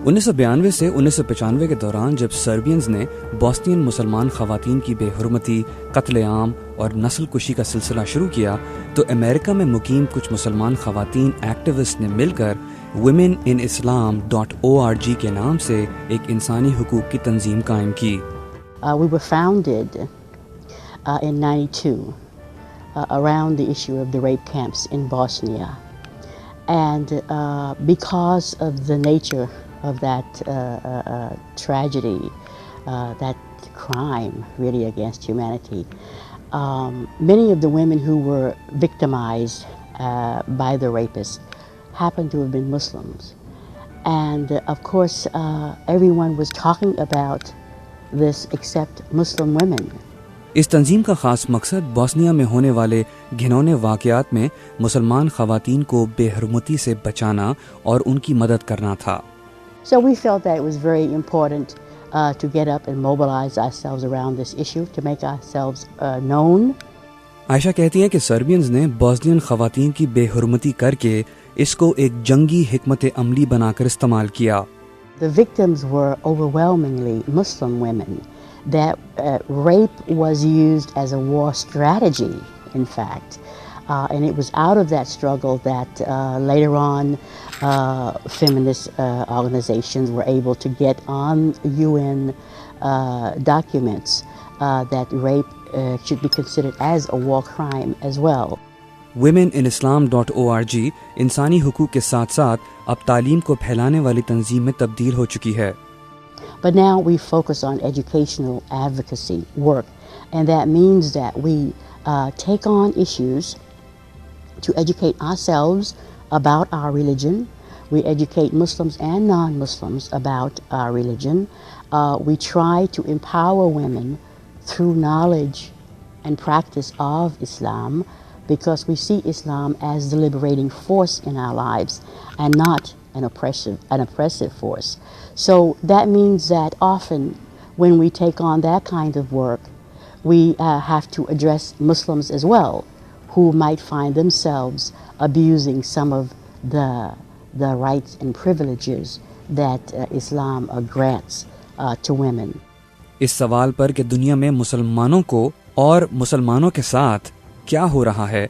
1992 से 1995 के दौरान जब सर्बियंस ने बॉस्नियन मुसलमान खवातीन की बेहुरमती, कत्लेआम और नस्लकुशी का सिलसिला शुरू किया तो अमेरिका में मुकीम कुछ मुसलमान खवातीन एक्टिविस्ट ने मिलकर womenislam.org के नाम से एक इंसानी हुकूक की तंजीम कायम की। We were founded in 92 around the issue of the rape camps in Bosnia. And because of the nature of that tragedy, that crime really against humanity, many of the women who were victimized by the rapists happened to have been Muslims. And of course, everyone was talking about this except Muslim women. इस तंजीम का खास मकसद Bosnia में होने वाले घिनौने वाक़यात में मुसलमान ख़वातीन को बेहरमती से बचाना और उनकी मदद करना था। So we felt that it was very important to get up and mobilize ourselves around this issue, to make ourselves known. Ayesha कहती हैं कि सर्बियंस ने बोस्नियन ख़वातीन की बेहरमती करके इसको एक जंगी हिकमत अमली बनाकर इस्तेमाल किया। The victims were overwhelmingly Muslim women. That rape was used as a war strategy, in fact. And it was out of that struggle that later on feminist organizations were able to get on UN documents that rape should be considered as a war crime as well. womenislam.org इंसानी हुकूक के साथ साथ अब तालीम को फैलाने वाली तंजीम में तब्दील हो चुकी है। But now we focus on educational advocacy work, and that means that we take on issues to educate ourselves about our religion. We educate Muslims and non-Muslims about our religion. We try to empower women through knowledge and practice of Islam, because we see Islam as the liberating force in our lives and not an oppressive force. So that means that often when we take on that kind of work, we have to address Muslims as well, who might find themselves abusing some of the rights and privileges that Islam grants to women. इस सवाल पर कि दुनिया में मुसलमानों को और मुसलमानों के साथ क्या हो रहा है,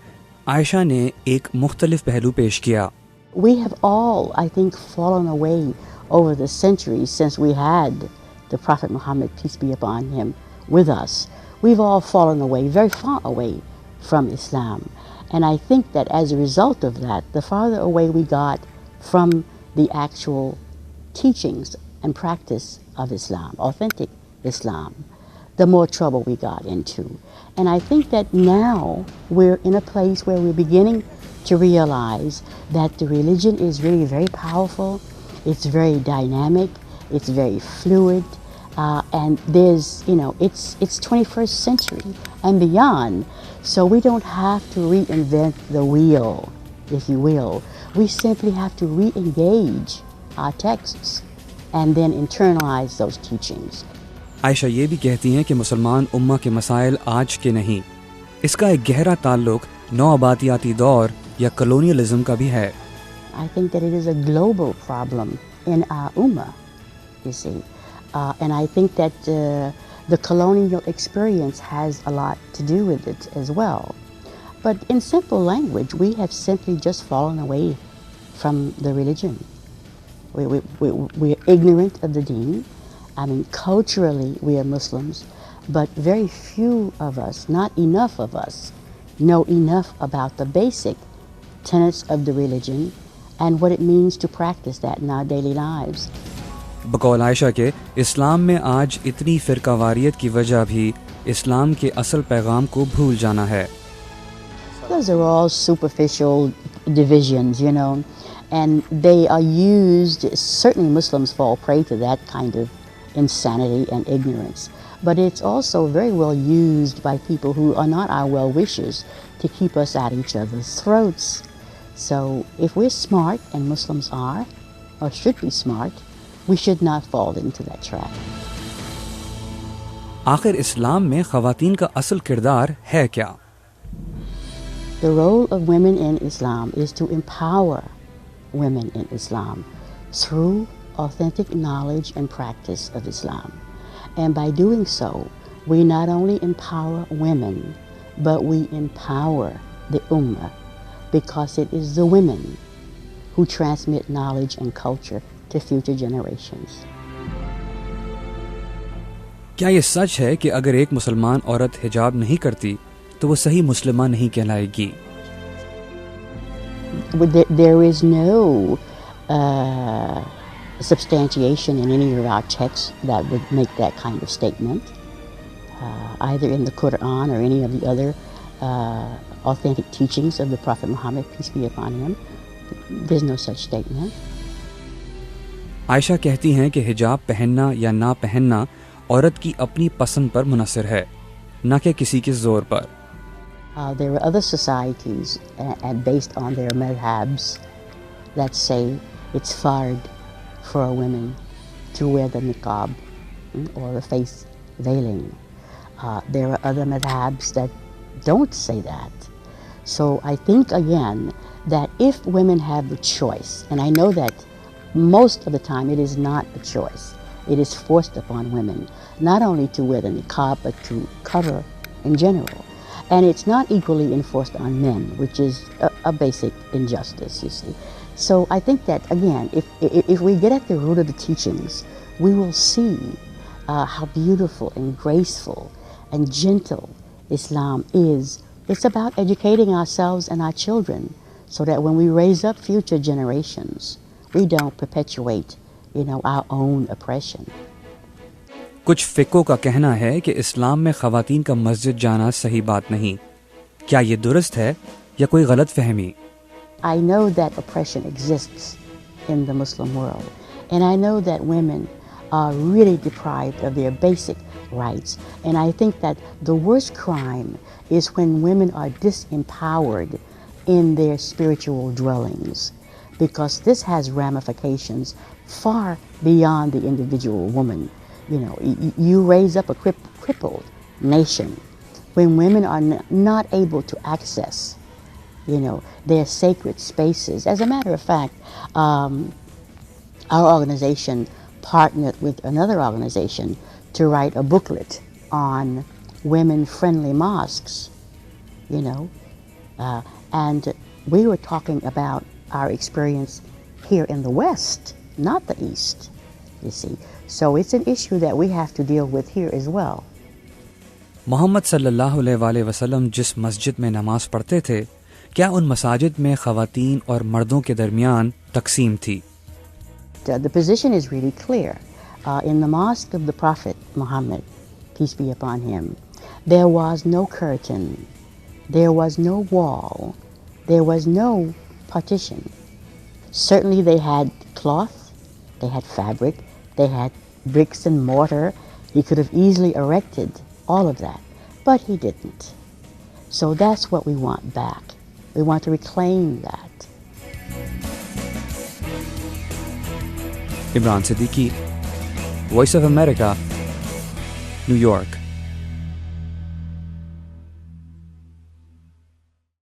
आयशा ने एक मुख्तलिफ पहलू पेश किया। We have all, I think, fallen away over the centuries since we had the Prophet Muhammad, peace be upon him, with us. We've all fallen away, very far away from Islam. And I think that as a result of that, the farther away we got from the actual teachings and practice of Islam, authentic Islam, the more trouble we got into. And I think that now we're in a place where we're beginning to realize that the religion is really very powerful, it's very dynamic, it's very fluid, and there's, it's 21st century and beyond, so we don't have to reinvent the wheel, if you will. We simply have to re-engage our texts and then internalize those teachings. Ayesha ये भी कहती हैं कि मुसलमान उम्मा के मसाइल आज के नहीं, इसका एक गहरा ताल्लुक नौआबादियाती दौर या कलोनियलिज्म का भी है। I think that it is a global problem in our ummah, you see. And I think that the colonial experience has a lot to do with it as well. But in simple language, we have simply just fallen away from the religion. We're ignorant of the deen. I mean, culturally we are Muslims, but very few of us, not enough of us, know enough about the basic tenets of the religion and what it means to practice that in our daily lives. बकौल आयशा के इस्लाम में आज इतनी फ़िरकावारियत की वजह भी इस्लाम के असल पैगाम को भूल जाना है। Those are all superficial divisions, and they are used, certainly Muslims fall prey to that kind of insanity and ignorance. But it's also very well used by people who are not our well-wishers to keep us at each other's throats. So if we're smart, and Muslims are, or should be smart, we should not fall into that trap. आखिर इस्लाम में ख़वातीन का असल किरदार है क्या? The role of women in Islam is to empower women in Islam through authentic knowledge and practice of Islam. And by doing so, we not only empower women, but we empower the Ummah, because it is the women who transmit knowledge and culture to future generations. क्या ये सच है कि अगर एक मुसलमान औरत हिजाब नहीं करती तो वो सही मुस्लिमा नहीं कहलाएगी? There is no substantiation in any of our texts that would make that kind of statement, either in the Quran or any of the other authentic teachings of the Prophet Muhammad, peace be upon him. There's no such statement. Ayesha कहती हैं कि हिजाब पहनना या ना पहनना औरत की अपनी पसंद पर मुनसर है, ना कि किसी के जोर पर. There are other societies and based on their madhabs that say it's fard for a woman to wear the niqab or the face veiling. There are other madhabs that don't say that. So I think again that if women have the choice, and I know that most of the time it is not a choice, it is forced upon women not only to wear the niqab but to cover in general. And it's not equally enforced on men, which is a basic injustice, you see. So I think that, again, if we get at the root of the teachings, we will see how beautiful and graceful and gentle Islam is. It's about educating ourselves and our children so that when we raise up future generations, we don't perpetuate, our own oppression. कुछ फ़िक़ों का कहना है कि इस्लाम में ख़वातीन का मस्जिद जाना सही बात नहीं. क्या ये दुरुस्त है या कोई गलत फहमी? I know that oppression exists in the Muslim world, and I know that women are really deprived of their basic rights. And I think that the worst crime is when women are disempowered in their spiritual dwellings, because this has ramifications far beyond the individual woman. You raise up a crippled nation when women are not able to access, their sacred spaces. As a matter of fact, our organization partnered with another organization to write a booklet on women-friendly mosques, and we were talking about our experience here in the West, not the East, you see. So it's an issue that we have to deal with here as well. Mohammad सल्लल्लाहु अलैहि वसल्लम जिस मस्जिद में नमाज पढ़ते थे, क्या उन मसाजिद में ख़वातीन और मर्दों के दरमियान तकसीम थी? The position is really clear. In the mosque of the Prophet Muhammad, peace be upon him, there was no curtain, there was no wall, there was no partition. Certainly they had cloth, they had fabric, they had bricks and mortar. He could have easily erected all of that, but he didn't. So that's what we want back. We want to reclaim that. Imran Siddiqui, Voice of America, New York.